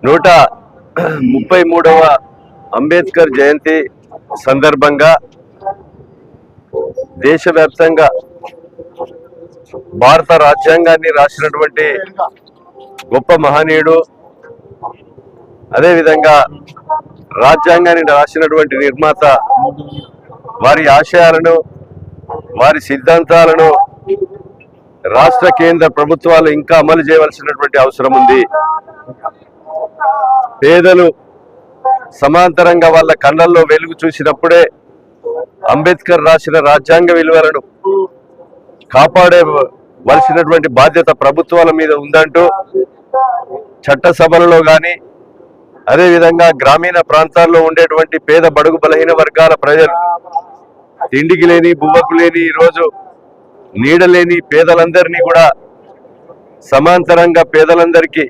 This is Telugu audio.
133వ అంబేద్కర్ జయంతి సందర్భంగా దేశవ్యాప్తంగా భారత రాజ్యాంగాన్ని రాసినటువంటి గొప్ప మహనీయుడు, అదేవిధంగా రాజ్యాంగాన్ని రాసినటువంటి నిర్మాత వారి ఆశయాలను, వారి సిద్ధాంతాలను రాష్ట్ర కేంద్ర ప్రభుత్వాలు ఇంకా అమలు చేయవలసినటువంటి అవసరం ఉంది. పేదలు సమాంతరంగా వాళ్ళ కళ్ళల్లో వెలుగు చూసినప్పుడే అంబేద్కర్ రాసిన రాజ్యాంగ విలువలను కాపాడవలసినటువంటి బాధ్యత ప్రభుత్వాల మీద ఉందంటూ చట్టసభలలో కానీ, అదేవిధంగా గ్రామీణ ప్రాంతాల్లో ఉండేటువంటి పేద బడుగు బలహీన వర్గాల ప్రజలు, తిండికి లేని బువ్వకు లేని, ఈరోజు నీడలేని పేదలందరినీ కూడా సమాంతరంగా పేదలందరికీ